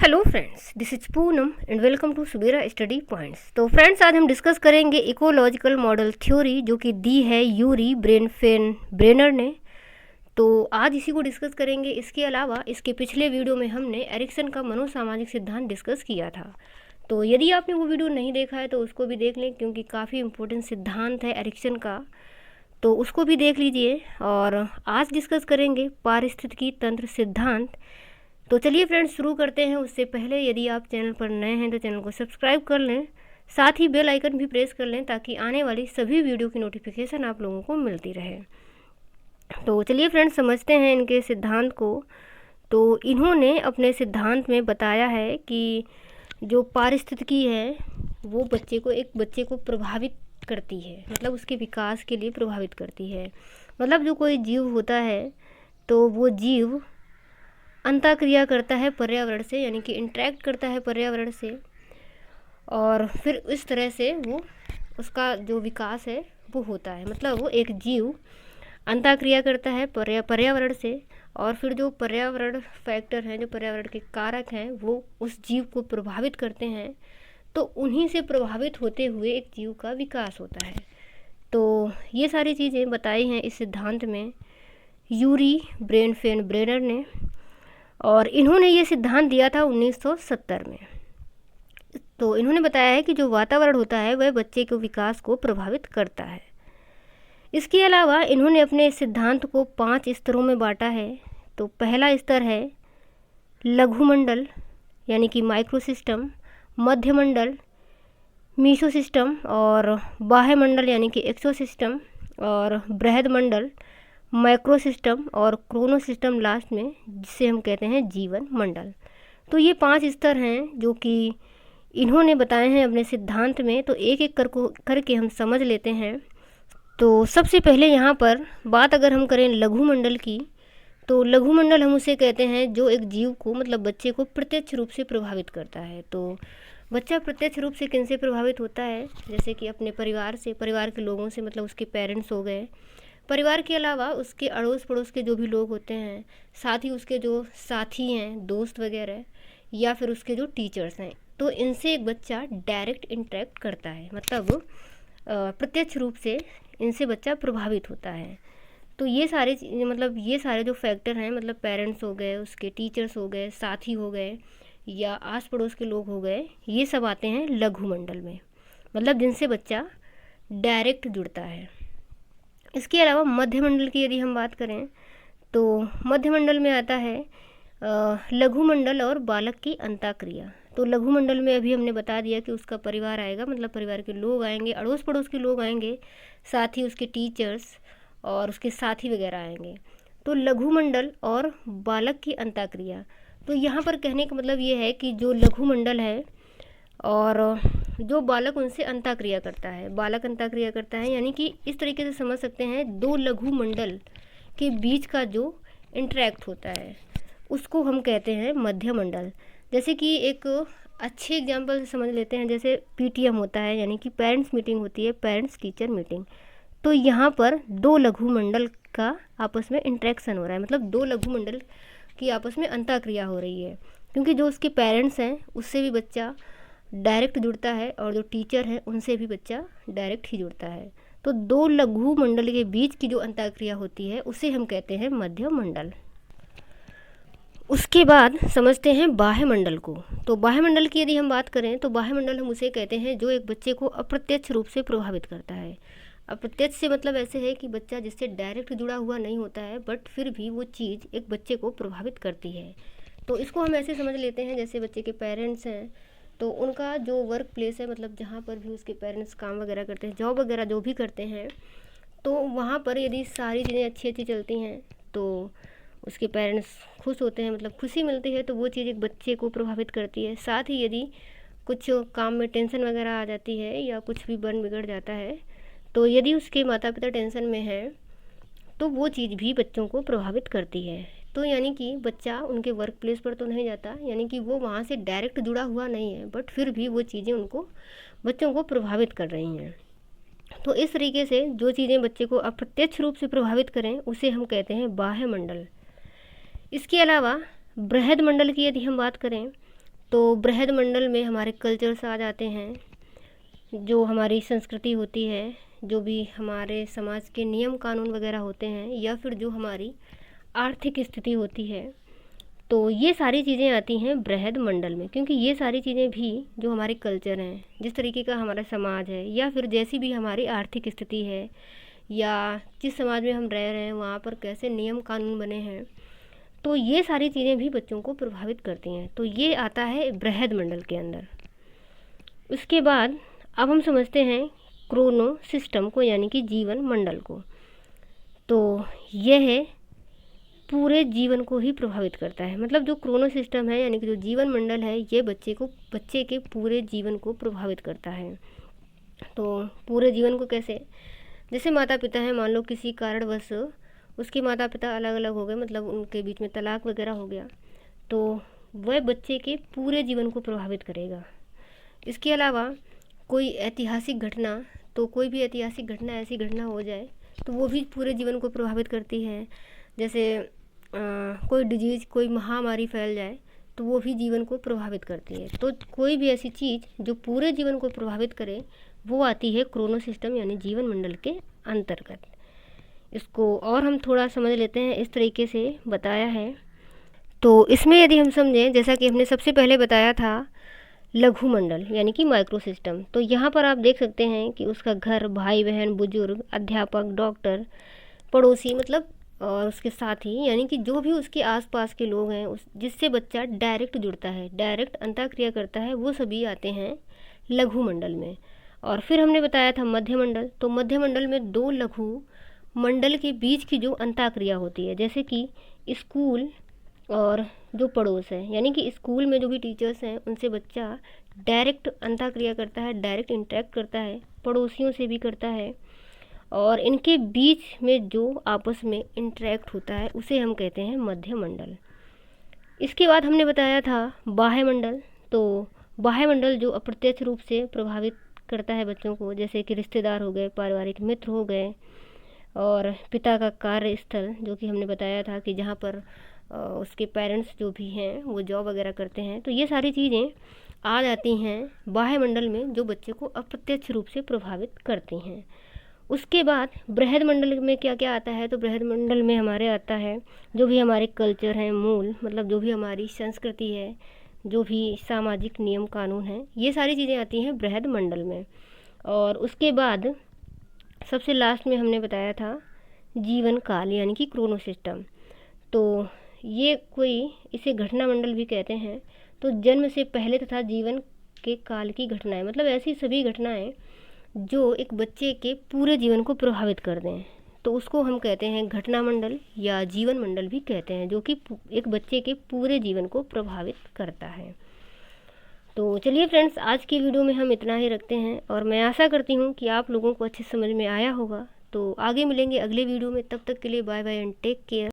Hello friends, this is Poonam and welcome to Subera study points. तो friends, आज हम discuss करेंगे इकोलॉजिकल मॉडल थ्योरी, जो कि दी है यूरी ब्रेनर ने। तो आज इसी को डिस्कस करेंगे। इसके अलावा इसके पिछले वीडियो में हमने एरिक्सन का मनोसामाजिक सिद्धांत डिस्कस किया था। तो यदि आपने वो वीडियो नहीं देखा है तो उसको भी देख लें, क्योंकि काफ़ी इम्पोर्टेंट सिद्धांत है एरिक्सन का, तो उसको भी देख लीजिए। और आज डिस्कस करेंगे पारिस्थितिकी तंत्र सिद्धांत। तो चलिए फ्रेंड्स, शुरू करते हैं। उससे पहले यदि आप चैनल पर नए हैं तो चैनल को सब्सक्राइब कर लें, साथ ही बेल आइकन भी प्रेस कर लें, ताकि आने वाली सभी वीडियो की नोटिफिकेशन आप लोगों को मिलती रहे। तो चलिए फ्रेंड्स, समझते हैं इनके सिद्धांत को। तो इन्होंने अपने सिद्धांत में बताया है कि जो पारिस्थितिकी है वो एक बच्चे को प्रभावित करती है, मतलब उसके विकास के लिए प्रभावित करती है। मतलब जो कोई जीव होता है तो वो जीव अंतःक्रिया करता है पर्यावरण से, यानी कि इंटरेक्ट करता है पर्यावरण से, और फिर इस तरह से वो उसका जो विकास है वो होता है। मतलब वो एक जीव अंतःक्रिया करता है पर्यावरण से, और फिर जो पर्यावरण फैक्टर हैं, जो पर्यावरण के कारक हैं, वो उस जीव को प्रभावित करते हैं। तो उन्हीं से प्रभावित होते हुए एक जीव का विकास होता है। तो ये सारी चीज़ें बताई हैं इस सिद्धांत में यूरी ब्रेनर ने, और इन्होंने ये सिद्धांत दिया था 1970 में। तो इन्होंने बताया है कि जो वातावरण होता है वह बच्चे के विकास को प्रभावित करता है। इसके अलावा इन्होंने अपने सिद्धांत को 5 स्तरों में बांटा है। तो पहला स्तर है लघुमंडल, यानी कि माइक्रो सिस्टम, मध्यमंडल मीसो सिस्टम, और बाह्य मंडल यानी कि एक्सो सिस्टम, और बृहद मंडल माइक्रो सिस्टम, और क्रोनो सिस्टम लास्ट में, जिसे हम कहते हैं जीवन मंडल। तो ये 5 स्तर हैं जो कि इन्होंने बताए हैं अपने सिद्धांत में। तो एक एक करके हम समझ लेते हैं। तो सबसे पहले यहाँ पर बात अगर हम करें लघुमंडल की, तो लघुमंडल हम उसे कहते हैं जो एक जीव को, मतलब बच्चे को प्रत्यक्ष रूप से प्रभावित करता है। तो बच्चा प्रत्यक्ष रूप से किन से प्रभावित होता है? जैसे कि अपने परिवार से, परिवार के लोगों से, मतलब उसके पेरेंट्स हो गए। परिवार के अलावा उसके अड़ोस पड़ोस के जो भी लोग होते हैं, साथ ही उसके जो साथी हैं, दोस्त वगैरह, या फिर उसके जो टीचर्स हैं, तो इनसे एक बच्चा डायरेक्ट इंटरेक्ट करता है। मतलब प्रत्यक्ष रूप से इनसे बच्चा प्रभावित होता है। तो ये सारे ये सारे जो फैक्टर हैं, मतलब पेरेंट्स हो गए, उसके टीचर्स हो गए, साथी हो गए, या आस पड़ोस के लोग हो गए, ये सब आते हैं लघुमंडल में, मतलब जिनसे बच्चा डायरेक्ट जुड़ता है। इसके अलावा मध्यमंडल की यदि हम बात करें, तो मध्यमंडल में आता है लघुमंडल और बालक की अंतःक्रिया। तो लघुमंडल में अभी हमने बता दिया कि उसका परिवार आएगा, मतलब परिवार के लोग आएंगे, अड़ोस पड़ोस के लोग आएंगे, साथ ही उसके टीचर्स और उसके साथी वगैरह आएंगे। तो लघुमंडल और बालक की अंतःक्रिया, तो यहाँ पर कहने का मतलब ये है कि जो लघुमंडल है और जो बालक उनसे अंतःक्रिया करता है, बालक अंतःक्रिया करता है, यानी कि इस तरीके से समझ सकते हैं, दो लघुमंडल के बीच का जो इंटरेक्ट होता है उसको हम कहते हैं मध्यमंडल। जैसे कि एक अच्छे एग्जांपल से समझ लेते हैं, जैसे पीटीएम होता है, यानी कि पेरेंट्स मीटिंग होती है, पेरेंट्स टीचर मीटिंग। तो यहाँ पर दो लघुमंडल का आपस में इंटरेक्शन हो रहा है, मतलब दो लघुमंडल की आपस में अंतःक्रिया हो रही है, क्योंकि जो उसके पेरेंट्स हैं उससे भी बच्चा डायरेक्ट जुड़ता है, और जो टीचर है उनसे भी बच्चा डायरेक्ट ही जुड़ता है। तो दो लघु मंडल के बीच की जो अंतःक्रिया होती है उसे हम कहते हैं मध्य मंडल। उसके बाद समझते हैं बाह्य मंडल को। तो बाह्य मंडल की यदि हम बात करें, तो बाह्य मंडल हम उसे कहते हैं जो एक बच्चे को अप्रत्यक्ष रूप से प्रभावित करता है। अप्रत्यक्ष से मतलब ऐसे है कि बच्चा जिससे डायरेक्ट जुड़ा हुआ नहीं होता है, बट फिर भी वो चीज़ एक बच्चे को प्रभावित करती है। तो इसको हम ऐसे समझ लेते हैं, जैसे बच्चे के पेरेंट्स हैं, तो उनका जो वर्क प्लेस है, मतलब जहाँ पर भी उसके पेरेंट्स काम वगैरह करते हैं, जॉब वगैरह जो भी करते हैं, तो वहाँ पर यदि सारी चीज़ें अच्छी अच्छी चलती हैं तो उसके पेरेंट्स खुश होते हैं, मतलब खुशी मिलती है, तो वो चीज़ एक बच्चे को प्रभावित करती है। साथ ही यदि कुछ काम में टेंशन वगैरह आ जाती है, या कुछ भी बन बिगड़ जाता है, तो यदि उसके माता पिता टेंशन में हैं, तो वो चीज़ भी बच्चों को प्रभावित करती है। तो यानी कि बच्चा उनके वर्क प्लेस पर तो नहीं जाता, यानी कि वो वहाँ से डायरेक्ट जुड़ा हुआ नहीं है, बट फिर भी वो चीज़ें बच्चों को प्रभावित कर रही हैं। तो इस तरीके से जो चीज़ें बच्चे को अप्रत्यक्ष रूप से प्रभावित करें उसे हम कहते हैं बाह्य मंडल। इसके अलावा बृहद मंडल की यदि हम बात करें, तो बृहद मंडल में हमारे कल्चर्स आ जाते हैं, जो हमारी संस्कृति होती है, जो भी हमारे समाज के नियम कानून वगैरह होते हैं, या फिर जो हमारी आर्थिक स्थिति होती है। तो ये सारी चीज़ें आती हैं बृहद मंडल में, क्योंकि ये सारी चीज़ें भी जो हमारे कल्चर हैं, जिस तरीके का हमारा समाज है, या फिर जैसी भी हमारी आर्थिक स्थिति है, या जिस समाज में हम रह रहे हैं वहाँ पर कैसे नियम कानून बने हैं, तो ये सारी चीज़ें भी बच्चों को प्रभावित करती हैं। तो ये आता है बृहद मंडल के अंदर। उसके बाद अब हम समझते हैं क्रोनो सिस्टम को, यानी कि जीवन मंडल को। तो यह पूरे जीवन को ही प्रभावित करता है। मतलब जो क्रोनो सिस्टम है, यानी कि जो जीवन मंडल है, ये बच्चे के पूरे जीवन को प्रभावित करता है। तो पूरे जीवन को कैसे? जैसे माता पिता हैं, मान लो किसी कारणवश उसके माता पिता अलग अलग हो गए, मतलब उनके बीच में तलाक वगैरह हो गया, तो वह बच्चे के पूरे जीवन को प्रभावित करेगा। इसके अलावा कोई ऐतिहासिक घटना, तो कोई भी ऐतिहासिक घटना, ऐसी घटना हो जाए तो वो भी पूरे जीवन को प्रभावित करती है। जैसे कोई डिजीज़, कोई महामारी फैल जाए तो वो भी जीवन को प्रभावित करती है। तो कोई भी ऐसी चीज़ जो पूरे जीवन को प्रभावित करे वो आती है क्रोनो सिस्टम, यानी जीवन मंडल के अंतर्गत। इसको और हम थोड़ा समझ लेते हैं, इस तरीके से बताया है। तो इसमें यदि हम समझें, जैसा कि हमने सबसे पहले बताया था लघु मंडल, यानी कि माइक्रो सिस्टम, तो यहाँ पर आप देख सकते हैं कि उसका घर, भाई बहन, बुजुर्ग, अध्यापक, डॉक्टर, पड़ोसी, मतलब और उसके साथी, यानी कि जो भी उसके आसपास के लोग हैं, उस जिससे बच्चा डायरेक्ट जुड़ता है, डायरेक्ट अंतःक्रिया करता है, वो सभी आते हैं लघु मंडल में। और फिर हमने बताया था मध्य मंडल। तो मध्य मंडल में दो लघु मंडल के बीच की जो अंतःक्रिया होती है, जैसे कि स्कूल और जो पड़ोस है, यानी कि स्कूल में जो भी टीचर्स हैं उनसे बच्चा डायरेक्ट अंतःक्रिया करता है, डायरेक्ट इंटरेक्ट करता है, पड़ोसियों से भी करता है, और इनके बीच में जो आपस में इंटरेक्ट होता है उसे हम कहते हैं मध्य मंडल। इसके बाद हमने बताया था बाह्य मंडल। तो बाह्य मंडल जो अप्रत्यक्ष रूप से प्रभावित करता है बच्चों को, जैसे कि रिश्तेदार हो गए, पारिवारिक मित्र हो गए, और पिता का कार्यस्थल, जो कि हमने बताया था कि जहाँ पर उसके पेरेंट्स जो भी हैं वो जॉब वगैरह करते हैं। तो ये सारी चीज़ें आ जाती हैं बाह्य मंडल में, जो बच्चे को अप्रत्यक्ष रूप से प्रभावित करती हैं। उसके बाद बृहद मंडल में क्या क्या आता है? तो बृहद मंडल में हमारे आता है जो भी हमारे कल्चर हैं, मूल, मतलब जो भी हमारी संस्कृति है, जो भी सामाजिक नियम कानून हैं, ये सारी चीज़ें आती हैं बृहद मंडल में। और उसके बाद सबसे लास्ट में हमने बताया था जीवन काल, यानी कि क्रोनो सिस्टम। तो ये कोई, इसे घटना मंडल भी कहते हैं। तो जन्म से पहले तथा जीवन के काल की घटनाएं, मतलब ऐसी सभी घटनाएं जो एक बच्चे के पूरे जीवन को प्रभावित कर दें, तो उसको हम कहते हैं घटना मंडल या जीवन मंडल भी कहते हैं, जो कि एक बच्चे के पूरे जीवन को प्रभावित करता है। तो चलिए फ्रेंड्स, आज की वीडियो में हम इतना ही रखते हैं, और मैं आशा करती हूँ कि आप लोगों को अच्छे समझ में आया होगा। तो आगे मिलेंगे अगले वीडियो में, तब तक के लिए bye bye and take care.